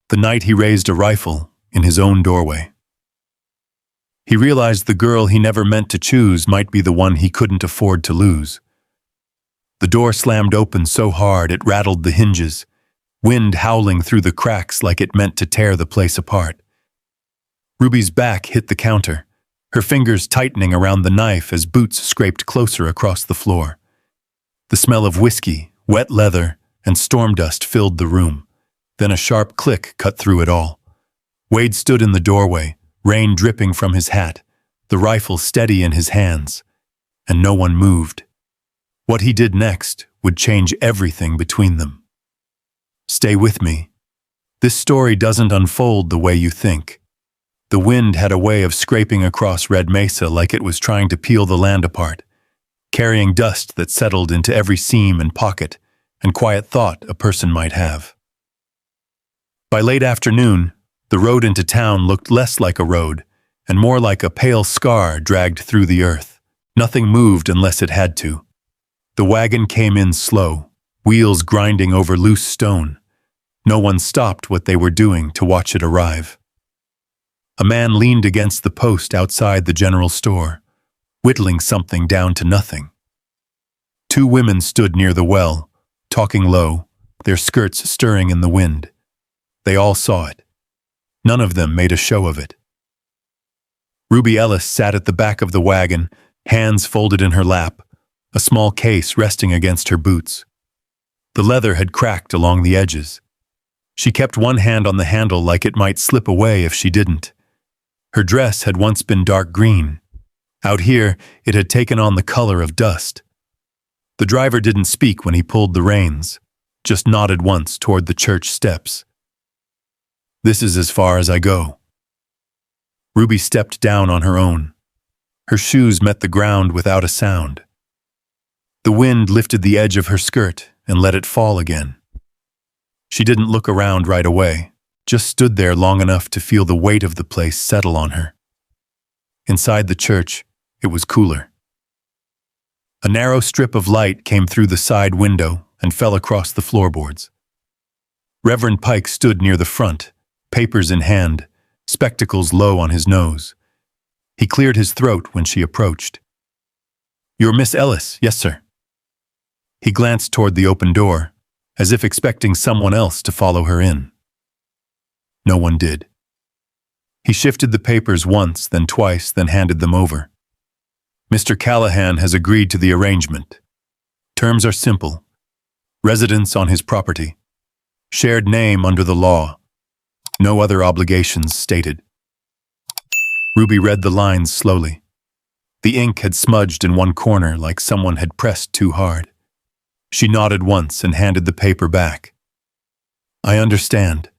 the night he raised a rifle in his own doorway. He realized the girl he never meant to choose might be the one he couldn't afford to lose. The door slammed open so hard it rattled the hinges, wind howling through the cracks like it meant to tear the place apart. Ruby's back hit the counter, her fingers tightening around the knife as boots scraped closer across the floor. The smell of whiskey, wet leather, and storm dust filled the room. Then a sharp click cut through it all. Wade stood in the doorway, rain dripping from his hat, the rifle steady in his hands, and no one moved. What he did next would change everything between them. Stay with me. This story doesn't unfold the way you think. The wind had a way of scraping across Red Mesa like it was trying to peel the land apart, carrying dust that settled into every seam and pocket and quiet thought a person might have. By late afternoon, the road into town looked less like a road and more like a pale scar dragged through the earth. Nothing moved unless it had to. The wagon came in slow, wheels grinding over loose stone. No one stopped what they were doing to watch it arrive. A man leaned against the post outside the general store, whittling something down to nothing. Two women stood near the well, talking low, their skirts stirring in the wind. They all saw it. None of them made a show of it. Ruby Ellis sat at the back of the wagon, hands folded in her lap, a small case resting against her boots. The leather had cracked along the edges. She kept one hand on the handle like it might slip away if she didn't. Her dress had once been dark green. Out here, it had taken on the color of dust. The driver didn't speak when he pulled the reins, just nodded once toward the church steps. "This is as far as I go." Ruby stepped down on her own. Her shoes met the ground without a sound. The wind lifted the edge of her skirt and let it fall again. She didn't look around right away, just stood there long enough to feel the weight of the place settle on her. Inside the church, it was cooler. A narrow strip of light came through the side window and fell across the floorboards. Reverend Pike stood near the front, papers in hand, spectacles low on his nose. He cleared his throat when she approached. "You're Miss Ellis, yes, sir." He glanced toward the open door, as if expecting someone else to follow her in. No one did. He shifted the papers once, then twice, then handed them over. "Mr. Callahan has agreed to the arrangement. Terms are simple. Residence on his property. Shared name under the law. No other obligations stated." Ruby read the lines slowly. The ink had smudged in one corner like someone had pressed too hard. She nodded once and handed the paper back. "I understand."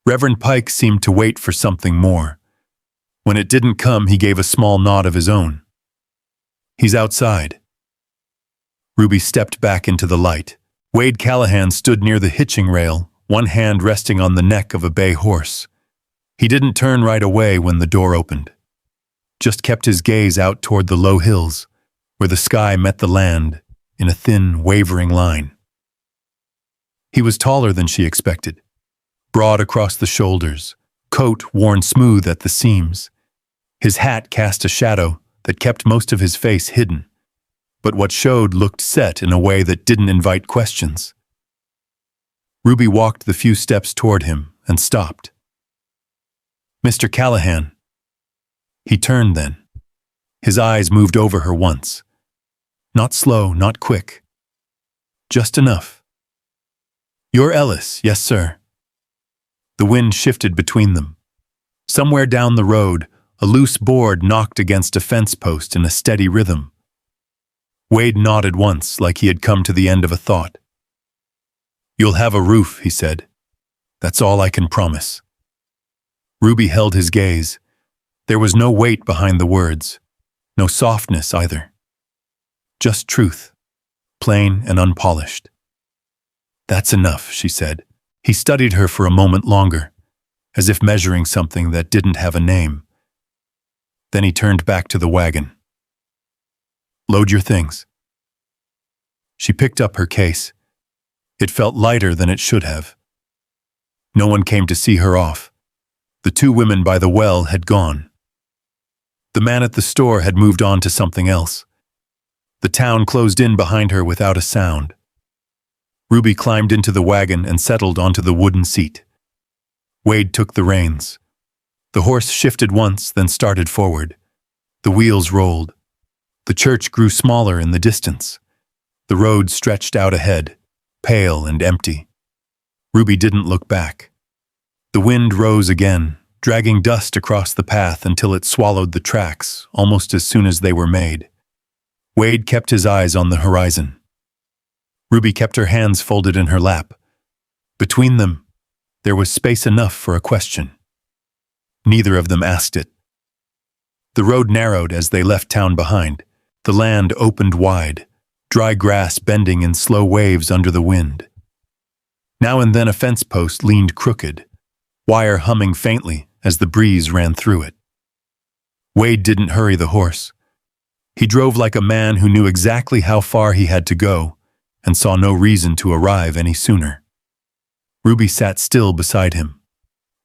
Reverend Pike seemed to wait for something more. When it didn't come, he gave a small nod of his own. "He's outside." Ruby stepped back into the light. Wade Callahan stood near the hitching rail, one hand resting on the neck of a bay horse. He didn't turn right away when the door opened. Just kept his gaze out toward the low hills, where the sky met the land in a thin, wavering line. He was taller than she expected, broad across the shoulders, coat worn smooth at the seams. His hat cast a shadow that kept most of his face hidden, but what showed looked set in a way that didn't invite questions. Ruby walked the few steps toward him and stopped. "Mr. Callahan." He turned then. His eyes moved over her once. Not slow, not quick. Just enough. "You're Ellis, yes, sir." The wind shifted between them. Somewhere down the road, a loose board knocked against a fence post in a steady rhythm. Wade nodded once, like he had come to the end of a thought. "You'll have a roof," he said. "That's all I can promise." Ruby held his gaze. There was no weight behind the words, no softness either. Just truth, plain and unpolished. "That's enough," she said. He studied her for a moment longer, as if measuring something that didn't have a name. Then he turned back to the wagon. "Load your things." She picked up her case. It felt lighter than it should have. No one came to see her off. The two women by the well had gone. The man at the store had moved on to something else. The town closed in behind her without a sound. Ruby climbed into the wagon and settled onto the wooden seat. Wade took the reins. The horse shifted once, then started forward. The wheels rolled. The church grew smaller in the distance. The road stretched out ahead, pale and empty. Ruby didn't look back. The wind rose again, dragging dust across the path until it swallowed the tracks almost as soon as they were made. Wade kept his eyes on the horizon. Ruby kept her hands folded in her lap. Between them, there was space enough for a question. Neither of them asked it. The road narrowed as they left town behind. The land opened wide, dry grass bending in slow waves under the wind. Now and then a fence post leaned crooked, wire humming faintly as the breeze ran through it. Wade didn't hurry the horse. He drove like a man who knew exactly how far he had to go and saw no reason to arrive any sooner. Ruby sat still beside him,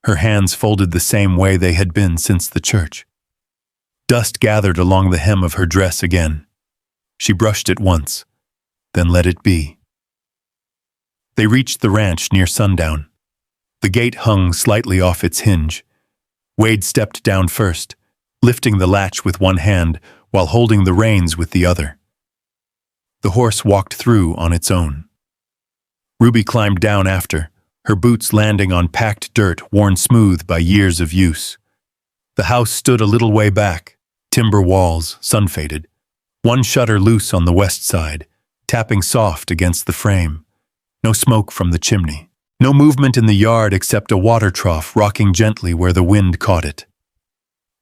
her hands folded the same way they had been since the church. Dust gathered along the hem of her dress again. She brushed it once, then let it be. They reached the ranch near sundown. The gate hung slightly off its hinge. Wade stepped down first, lifting the latch with one hand while holding the reins with the other. The horse walked through on its own. Ruby climbed down after, her boots landing on packed dirt worn smooth by years of use. The house stood a little way back, timber walls, sun-faded. One shutter loose on the west side, tapping soft against the frame. No smoke from the chimney. No movement in the yard except a water trough rocking gently where the wind caught it.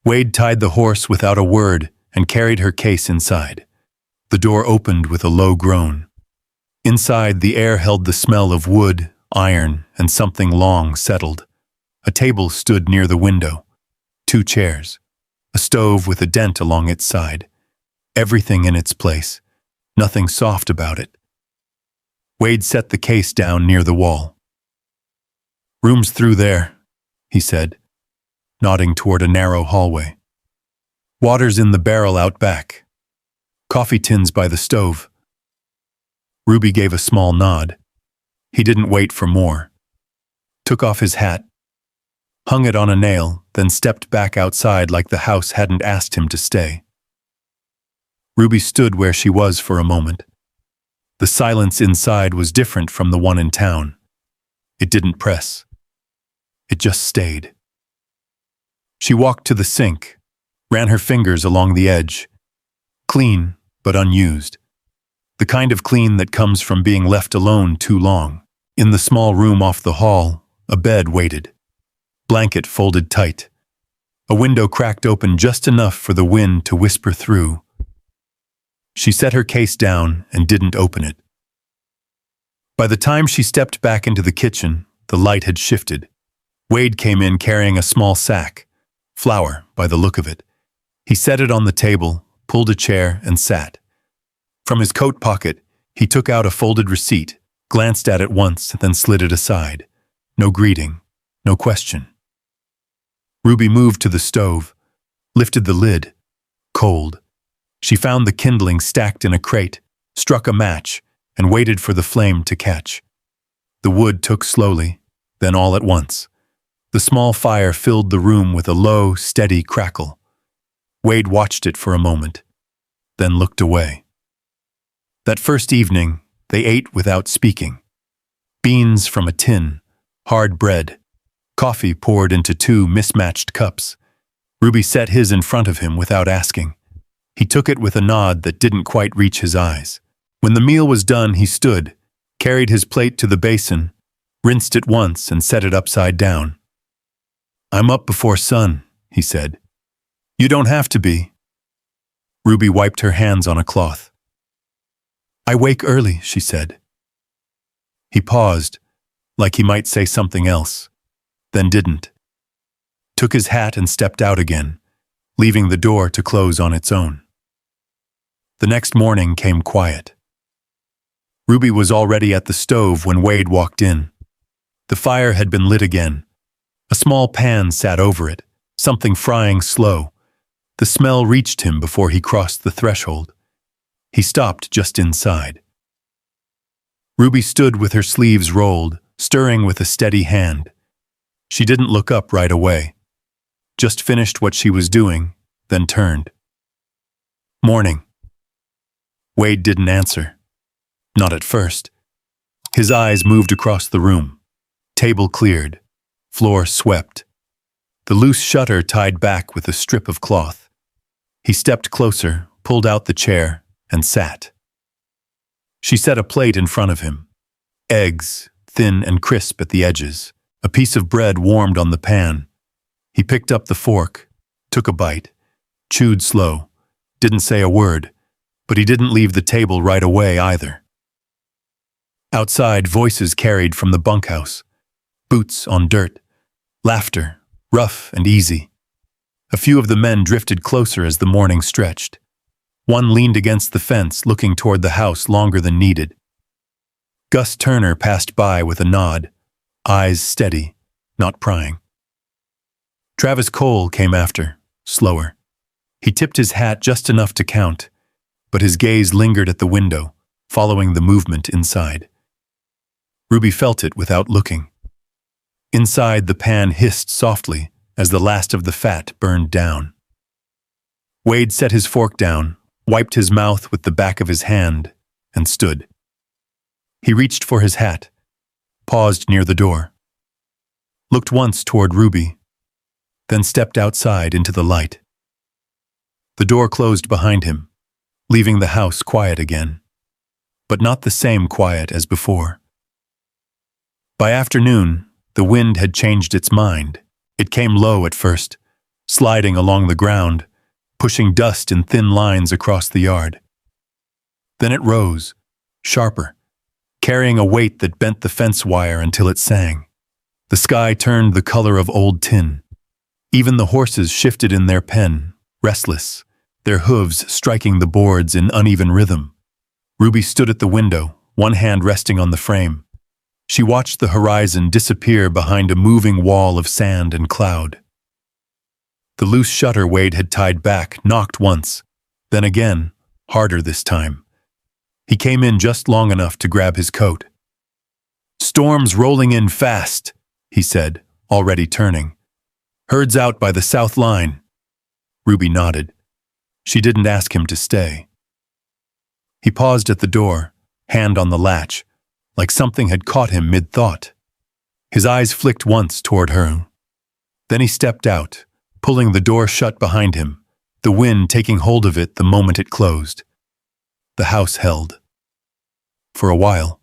Wade tied the horse without a word and carried her case inside. The door opened with a low groan. Inside, the air held the smell of wood, iron, and something long settled. A table stood near the window. 2 chairs. A stove with a dent along its side. Everything in its place. Nothing soft about it. Wade set the case down near the wall. "Room's through there," he said, nodding toward a narrow hallway. "Water's in the barrel out back. Coffee tins by the stove." Ruby gave a small nod. He didn't wait for more. Took off his hat, hung it on a nail, then stepped back outside like the house hadn't asked him to stay. Ruby stood where she was for a moment. The silence inside was different from the one in town. It didn't press. It just stayed. She walked to the sink, ran her fingers along the edge. Clean, but unused. The kind of clean that comes from being left alone too long. In the small room off the hall, a bed waited. Blanket folded tight. A window cracked open just enough for the wind to whisper through. She set her case down and didn't open it. By the time she stepped back into the kitchen, the light had shifted. Wade came in carrying a small sack, flour by the look of it. He set it on the table, pulled a chair, and sat. From his coat pocket, he took out a folded receipt, glanced at it once, then slid it aside. No greeting, no question. Ruby moved to the stove, lifted the lid. Cold. She found the kindling stacked in a crate, struck a match, and waited for the flame to catch. The wood took slowly, then all at once. The small fire filled the room with a low, steady crackle. Wade watched it for a moment, then looked away. That first evening, they ate without speaking. Beans from a tin, hard bread, coffee poured into 2 mismatched cups. Ruby set his in front of him without asking. He took it with a nod that didn't quite reach his eyes. When the meal was done, he stood, carried his plate to the basin, rinsed it once and set it upside down. "I'm up before sun," he said. "You don't have to be." Ruby wiped her hands on a cloth. "I wake early," she said. He paused, like he might say something else, then didn't. Took his hat and stepped out again, leaving the door to close on its own. The next morning came quiet. Ruby was already at the stove when Wade walked in. The fire had been lit again. A small pan sat over it, something frying slow. The smell reached him before he crossed the threshold. He stopped just inside. Ruby stood with her sleeves rolled, stirring with a steady hand. She didn't look up right away. Just finished what she was doing, then turned. "Morning." Wade didn't answer. Not at first. His eyes moved across the room. Table cleared. Floor swept. The loose shutter tied back with a strip of cloth. He stepped closer, pulled out the chair, and sat. She set a plate in front of him. Eggs, thin and crisp at the edges. A piece of bread warmed on the pan. He picked up the fork, took a bite, chewed slow, didn't say a word, but he didn't leave the table right away either. Outside, voices carried from the bunkhouse. Boots on dirt. Laughter, rough and easy. A few of the men drifted closer as the morning stretched. One leaned against the fence, looking toward the house longer than needed. Gus Turner passed by with a nod, eyes steady, not prying. Travis Cole came after, slower. He tipped his hat just enough to count, but his gaze lingered at the window, following the movement inside. Ruby felt it without looking. Inside, the pan hissed softly as the last of the fat burned down. Wade set his fork down, wiped his mouth with the back of his hand, and stood. He reached for his hat, paused near the door, looked once toward Ruby, then stepped outside into the light. The door closed behind him, leaving the house quiet again, but not the same quiet as before. By afternoon, the wind had changed its mind. It came low at first, sliding along the ground, pushing dust in thin lines across the yard. Then it rose, sharper, carrying a weight that bent the fence wire until it sang. The sky turned the color of old tin. Even the horses shifted in their pen, restless, their hooves striking the boards in uneven rhythm. Ruby stood at the window, one hand resting on the frame. She watched the horizon disappear behind a moving wall of sand and cloud. The loose shutter Wade had tied back knocked once, then again, harder this time. He came in just long enough to grab his coat. "Storm's rolling in fast," he said, already turning. "Herd's out by the south line." Ruby nodded. She didn't ask him to stay. He paused at the door, hand on the latch, like something had caught him mid-thought. His eyes flicked once toward her. Then he stepped out, pulling the door shut behind him, the wind taking hold of it the moment it closed. The house held. For a while.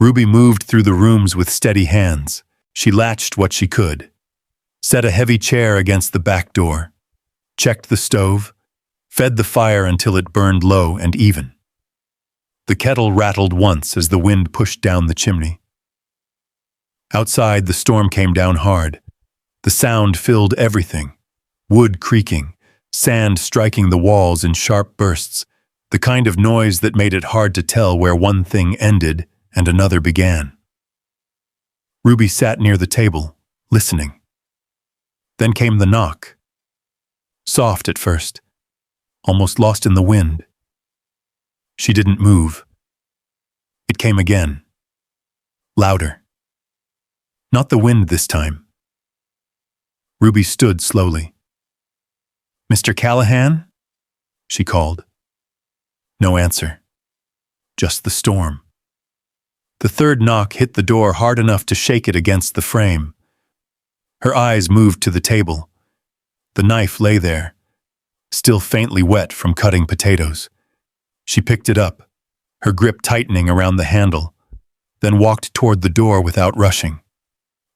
Ruby moved through the rooms with steady hands. She latched what she could, set a heavy chair against the back door, checked the stove, fed the fire until it burned low and even. The kettle rattled once as the wind pushed down the chimney. Outside, the storm came down hard. The sound filled everything. Wood creaking, sand striking the walls in sharp bursts, the kind of noise that made it hard to tell where one thing ended and another began. Ruby sat near the table, listening. Then came the knock. Soft at first, almost lost in the wind. She didn't move. It came again. Louder. Not the wind this time. Ruby stood slowly. "Mr. Callahan?" she called. No answer. Just the storm. The third knock hit the door hard enough to shake it against the frame. Her eyes moved to the table. The knife lay there, still faintly wet from cutting potatoes. She picked it up, her grip tightening around the handle, then walked toward the door without rushing.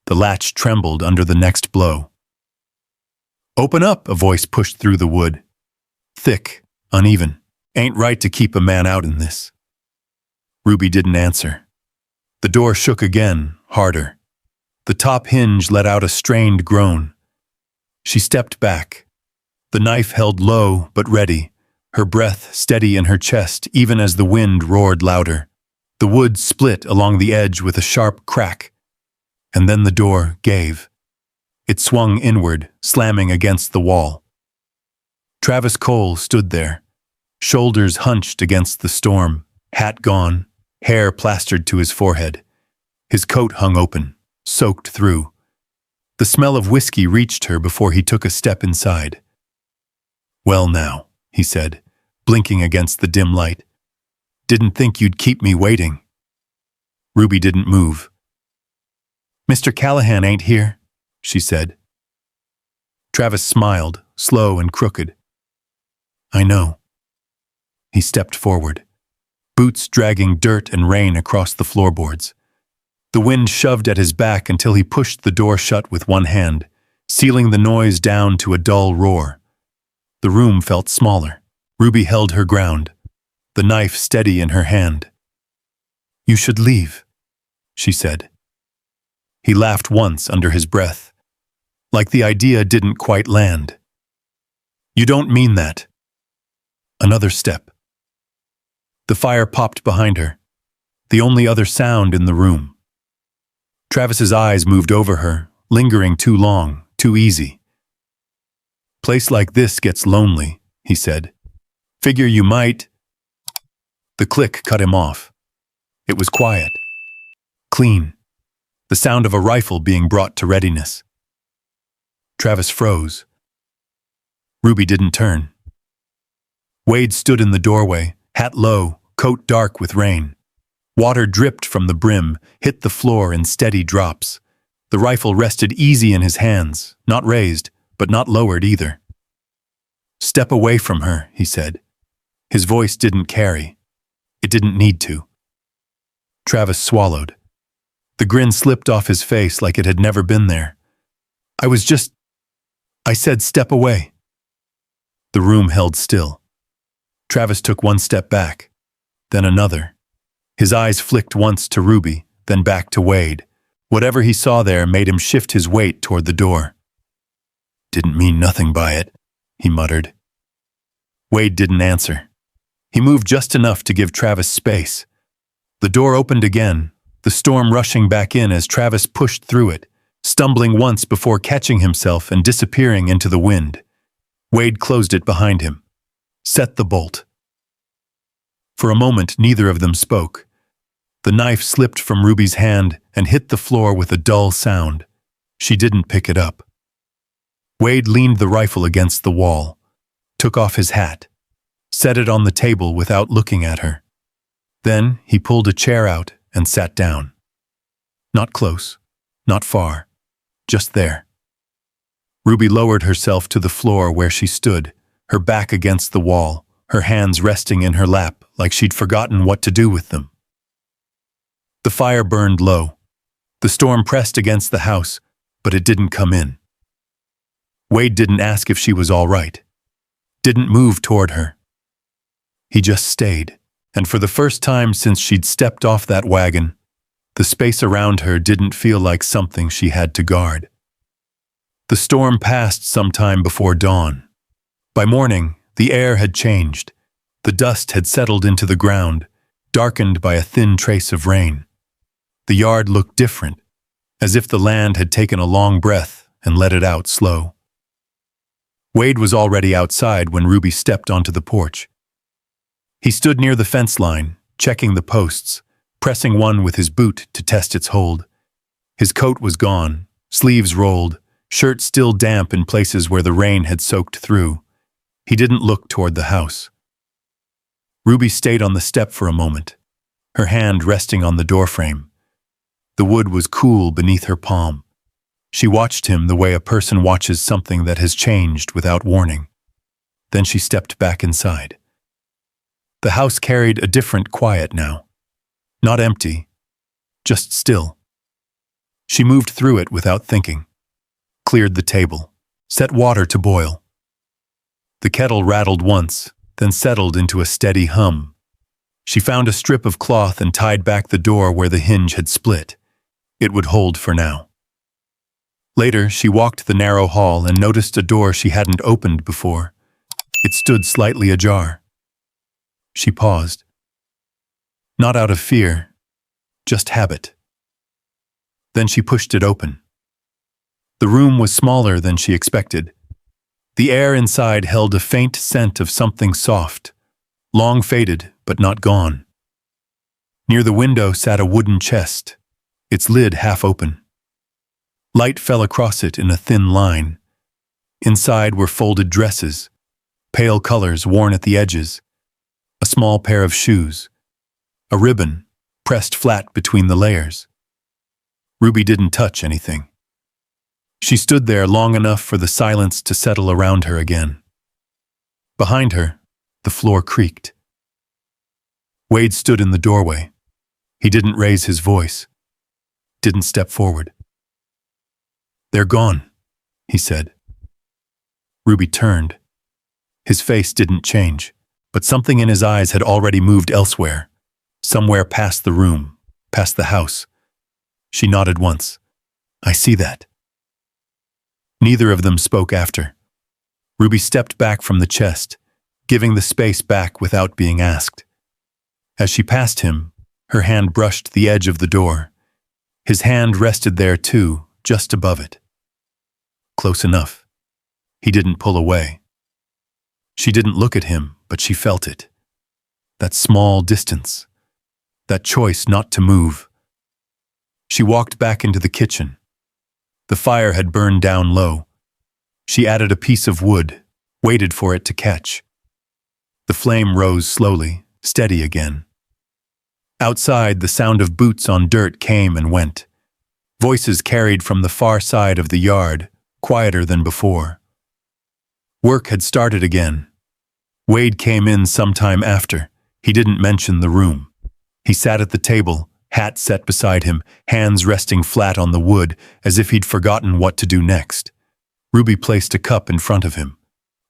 The latch trembled under the next blow. "Open up," a voice pushed through the wood. Thick, uneven. "Ain't right to keep a man out in this." Ruby didn't answer. The door shook again, harder. The top hinge let out a strained groan. She stepped back. The knife held low but ready, her breath steady in her chest even as the wind roared louder. The wood split along the edge with a sharp crack. and then the door gave. It swung inward, slamming against the wall. Travis Cole stood there, shoulders hunched against the storm, hat gone, hair plastered to his forehead. His coat hung open, soaked through. The smell of whiskey reached her before he took a step inside. "Well now," he said, blinking against the dim light. "Didn't think you'd keep me waiting." Ruby didn't move. "Mr. Callahan ain't here," she said. Travis smiled, slow and crooked. "I know." He stepped forward, boots dragging dirt and rain across the floorboards. The wind shoved at his back until he pushed the door shut with one hand, sealing the noise down to a dull roar. The room felt smaller. Ruby held her ground, the knife steady in her hand. "You should leave," she said. He laughed once under his breath, like the idea didn't quite land. "You don't mean that." Another step. The fire popped behind her, the only other sound in the room. Travis's eyes moved over her, lingering too long, too easy. "Place like this gets lonely," he said. "Figure you might—" The click cut him off. It was quiet, clean, the sound of a rifle being brought to readiness. Travis froze. Ruby didn't turn. Wade stood in the doorway, hat low, coat dark with rain. Water dripped from the brim, hit the floor in steady drops. The rifle rested easy in his hands, not raised, but not lowered either. "Step away from her," he said. His voice didn't carry. It didn't need to. Travis swallowed. The grin slipped off his face like it had never been there. I said step away." The room held still. Travis took one step back, then another. His eyes flicked once to Ruby, then back to Wade. Whatever he saw there made him shift his weight toward the door. "Didn't mean nothing by it," he muttered. Wade didn't answer. He moved just enough to give Travis space. The door opened again, the storm rushing back in as Travis pushed through it, stumbling once before catching himself and disappearing into the wind. Wade closed it behind him, set the bolt. For a moment, neither of them spoke. The knife slipped from Ruby's hand and hit the floor with a dull sound. She didn't pick it up. Wade leaned the rifle against the wall, took off his hat, set it on the table without looking at her. Then he pulled a chair out and sat down. Not close, not far, just there. Ruby lowered herself to the floor where she stood, her back against the wall, her hands resting in her lap like she'd forgotten what to do with them. The fire burned low. The storm pressed against the house, but it didn't come in. Wade didn't ask if she was all right. Didn't move toward her. He just stayed, and for the first time since she'd stepped off that wagon, the space around her didn't feel like something she had to guard. The storm passed sometime before dawn. By morning, the air had changed. The dust had settled into the ground, darkened by a thin trace of rain. The yard looked different, as if the land had taken a long breath and let it out slow. Wade was already outside when Ruby stepped onto the porch. He stood near the fence line, checking the posts, pressing one with his boot to test its hold. His coat was gone, sleeves rolled, shirt still damp in places where the rain had soaked through. He didn't look toward the house. Ruby stayed on the step for a moment, her hand resting on the doorframe. The wood was cool beneath her palm. She watched him the way a person watches something that has changed without warning. Then she stepped back inside. The house carried a different quiet now. Not empty, just still. She moved through it without thinking, cleared the table, set water to boil. The kettle rattled once, then settled into a steady hum. She found a strip of cloth and tied back the door where the hinge had split. It would hold for now. Later, she walked the narrow hall and noticed a door she hadn't opened before. It stood slightly ajar. She paused. Not out of fear, just habit. Then she pushed it open. The room was smaller than she expected. The air inside held a faint scent of something soft, long faded but not gone. Near the window sat a wooden chest, its lid half open. Light fell across it in a thin line. Inside were folded dresses, pale colors worn at the edges, a small pair of shoes, a ribbon pressed flat between the layers. Ruby didn't touch anything. She stood there long enough for the silence to settle around her again. Behind her, the floor creaked. Wade stood in the doorway. He didn't raise his voice, didn't step forward. "They're gone," he said. Ruby turned. His face didn't change, but something in his eyes had already moved elsewhere, somewhere past the room, past the house. She nodded once. "I see that." Neither of them spoke after. Ruby stepped back from the chest, giving the space back without being asked. As she passed him, her hand brushed the edge of the door. His hand rested there too, just above it. Close enough. He didn't pull away. She didn't look at him, but she felt it. That small distance. That choice not to move. She walked back into the kitchen. The fire had burned down low. She added a piece of wood, waited for it to catch. The flame rose slowly, steady again. Outside, the sound of boots on dirt came and went. Voices carried from the far side of the yard, quieter than before. Work had started again. Wade came in sometime after. He didn't mention the room. He sat at the table, hat set beside him, hands resting flat on the wood, as if he'd forgotten what to do next. Ruby placed a cup in front of him.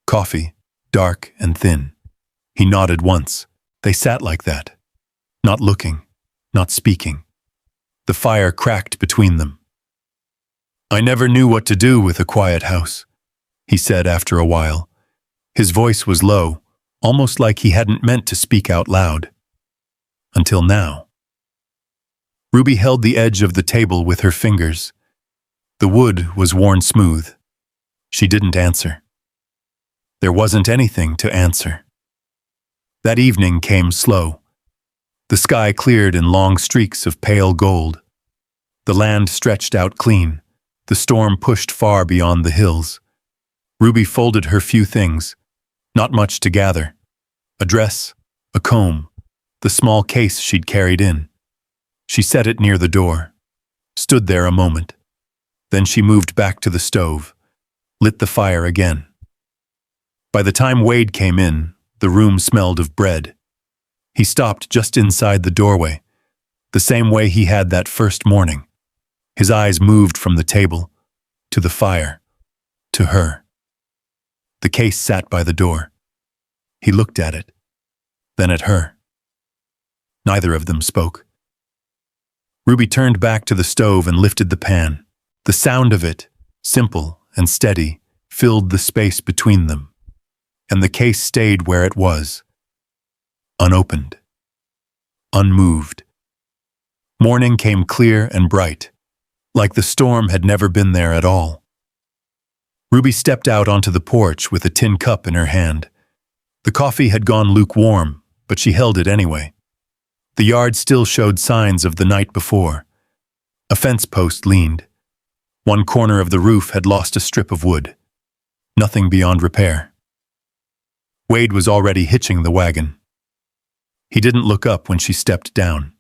Coffee, dark and thin. He nodded once. They sat like that. Not looking, not speaking. The fire cracked between them. "I never knew what to do with a quiet house," he said after a while. His voice was low, almost like he hadn't meant to speak out loud. Until now. Ruby held the edge of the table with her fingers. The wood was worn smooth. She didn't answer. There wasn't anything to answer. That evening came slow. The sky cleared in long streaks of pale gold. The land stretched out clean. The storm pushed far beyond the hills. Ruby folded her few things. Not much to gather. A dress, a comb, the small case she'd carried in. She set it near the door, stood there a moment. Then she moved back to the stove, lit the fire again. By the time Wade came in, the room smelled of bread. He stopped just inside the doorway, the same way he had that first morning. His eyes moved from the table, to the fire, to her. The case sat by the door. He looked at it, then at her. Neither of them spoke. Ruby turned back to the stove and lifted the pan. The sound of it, simple and steady, filled the space between them. And the case stayed where it was. Unopened. Unmoved. Morning came clear and bright, like the storm had never been there at all. Ruby stepped out onto the porch with a tin cup in her hand. The coffee had gone lukewarm, but she held it anyway. The yard still showed signs of the night before. A fence post leaned. One corner of the roof had lost a strip of wood. Nothing beyond repair. Wade was already hitching the wagon. He didn't look up when she stepped down.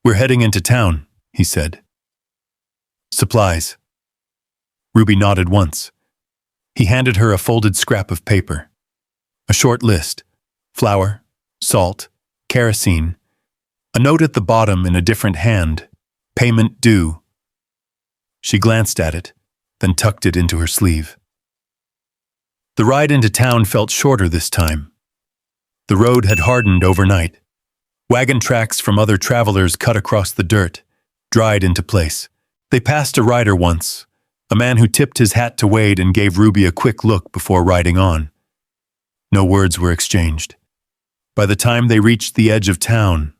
"We're heading into town," he said. "Supplies." Ruby nodded once. He handed her a folded scrap of paper. A short list: flour, salt, kerosene, a note at the bottom in a different hand: payment due. She glanced at it, then tucked it into her sleeve. The ride into town felt shorter this time. The road had hardened overnight. Wagon tracks from other travelers cut across the dirt, dried into place. They passed a rider once, a man who tipped his hat to Wade and gave Ruby a quick look before riding on. No words were exchanged. By the time they reached the edge of town,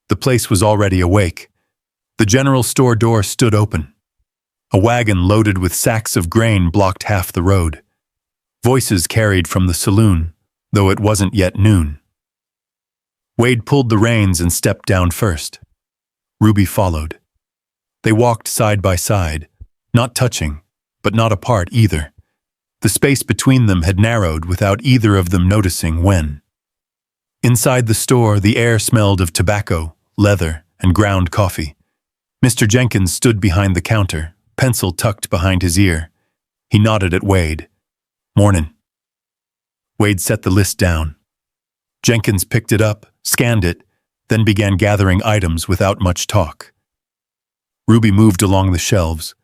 the place was already awake. The general store door stood open. A wagon loaded with sacks of grain blocked half the road. Voices carried from the saloon, though it wasn't yet noon. Wade pulled the reins and stepped down first. Ruby followed. They walked side by side, not touching, but not apart either. The space between them had narrowed without either of them noticing when. Inside the store, the air smelled of tobacco, leather, and ground coffee. Mr. Jenkins stood behind the counter, pencil tucked behind his ear. He nodded at Wade. "Mornin'." Wade set the list down. Jenkins picked it up, scanned it, then began gathering items without much talk. Ruby moved along the shelves.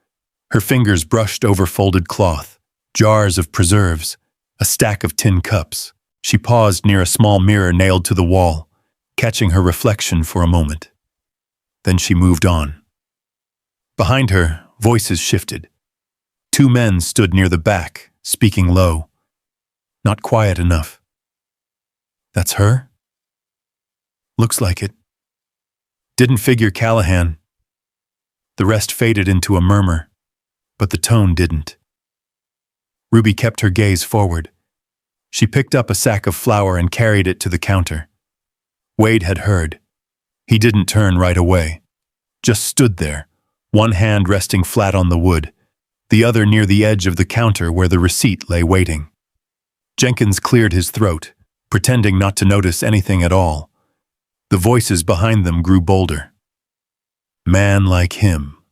Her fingers brushed over folded cloth, jars of preserves, a stack of tin cups. She paused near a small mirror nailed to the wall, catching her reflection for a moment. Then she moved on. Behind her, voices shifted. Two men stood near the back, speaking low. Not quiet enough. "That's her?" "Looks like it." "Didn't figure Callahan." The rest faded into a murmur, but the tone didn't. Ruby kept her gaze forward. She picked up a sack of flour and carried it to the counter. Wade had heard. He didn't turn right away. Just stood there, one hand resting flat on the wood, the other near the edge of the counter where the receipt lay waiting. Jenkins cleared his throat, pretending not to notice anything at all. The voices behind them grew bolder. "Man like him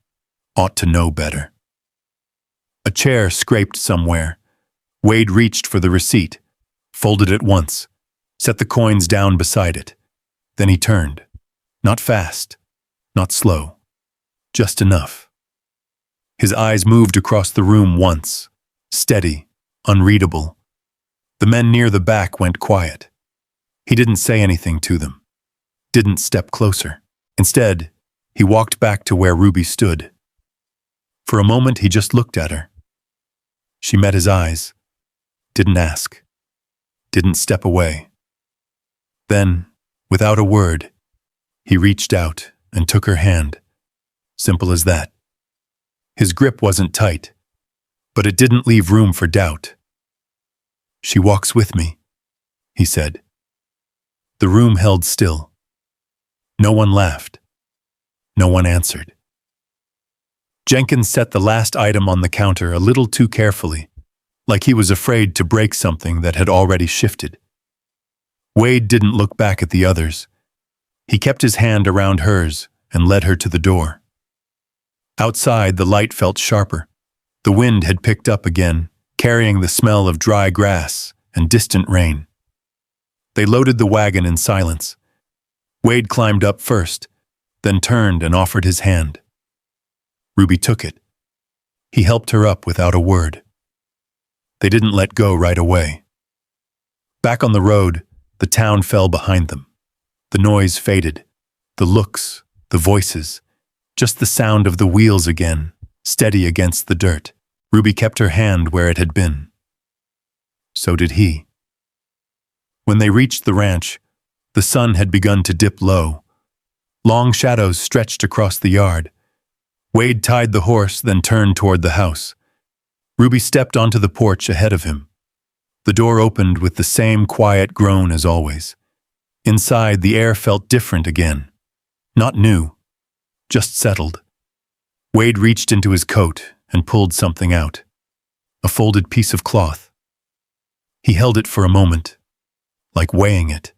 ought to know better." A chair scraped somewhere. Wade reached for the receipt, folded it once, set the coins down beside it. Then he turned. Not fast, not slow, just enough. His eyes moved across the room once, steady, unreadable. The men near the back went quiet. He didn't say anything to them, didn't step closer. Instead, he walked back to where Ruby stood. For a moment, he just looked at her. She met his eyes, didn't ask, didn't step away. Then, without a word, he reached out and took her hand. Simple as that. His grip wasn't tight, but it didn't leave room for doubt. "She walks with me," he said. The room held still. No one laughed. No one answered. Jenkins set the last item on the counter a little too carefully, like he was afraid to break something that had already shifted. Wade didn't look back at the others. He kept his hand around hers and led her to the door. Outside, the light felt sharper. The wind had picked up again, carrying the smell of dry grass and distant rain. They loaded the wagon in silence. Wade climbed up first, then turned and offered his hand. Ruby took it. He helped her up without a word. They didn't let go right away. Back on the road, the town fell behind them. The noise faded. The looks, the voices, just the sound of the wheels again, steady against the dirt. Ruby kept her hand where it had been. So did he. When they reached the ranch, the sun had begun to dip low. Long shadows stretched across the yard. Wade tied the horse, then turned toward the house. Ruby stepped onto the porch ahead of him. The door opened with the same quiet groan as always. Inside, the air felt different again. Not new, just settled. Wade reached into his coat and pulled something out. A folded piece of cloth. He held it for a moment, like weighing it.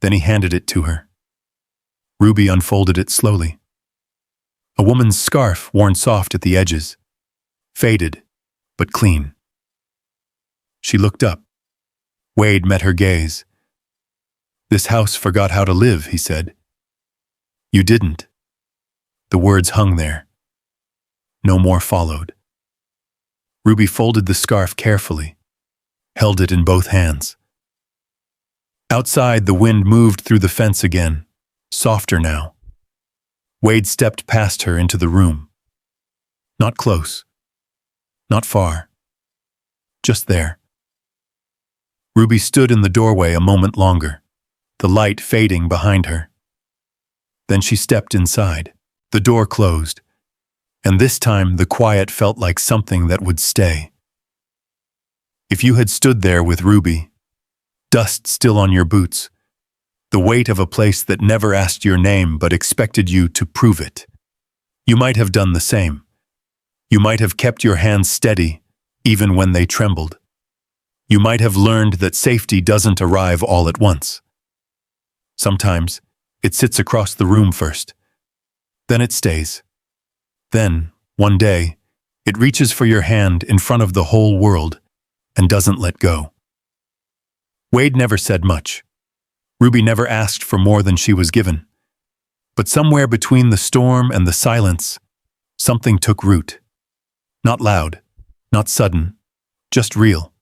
Then he handed it to her. Ruby unfolded it slowly. A woman's scarf worn soft at the edges. Faded, but clean. She looked up. Wade met her gaze. "This house forgot how to live," he said. "You didn't." The words hung there. No more followed. Ruby folded the scarf carefully, held it in both hands. Outside, the wind moved through the fence again, softer now. Wade stepped past her into the room. Not close. Not far. Just there. Ruby stood in the doorway a moment longer, the light fading behind her. Then she stepped inside. The door closed, and this time the quiet felt like something that would stay. If you had stood there with Ruby, dust still on your boots, the weight of a place that never asked your name but expected you to prove it, you might have done the same. You might have kept your hands steady, even when they trembled. You might have learned that safety doesn't arrive all at once. Sometimes, it sits across the room first. Then it stays. Then, one day, it reaches for your hand in front of the whole world and doesn't let go. Wade never said much. Ruby never asked for more than she was given. But somewhere between the storm and the silence, something took root. Not loud, not sudden, just real.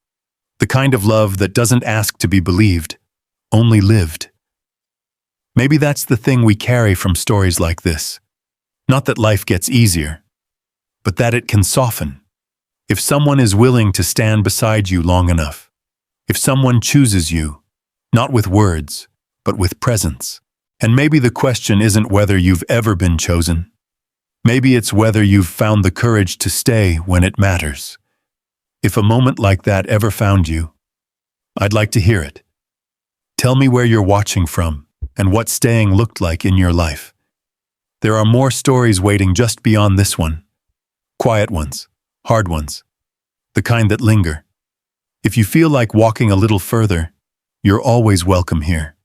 The kind of love that doesn't ask to be believed, only lived. Maybe that's the thing we carry from stories like this. Not that life gets easier, but that it can soften. If someone is willing to stand beside you long enough, if someone chooses you, not with words, but with presence. And maybe the question isn't whether you've ever been chosen. Maybe it's whether you've found the courage to stay when it matters. If a moment like that ever found you, I'd like to hear it. Tell me where you're watching from and what staying looked like in your life. There are more stories waiting just beyond this one. Quiet ones, hard ones, the kind that linger. If you feel like walking a little further, you're always welcome here.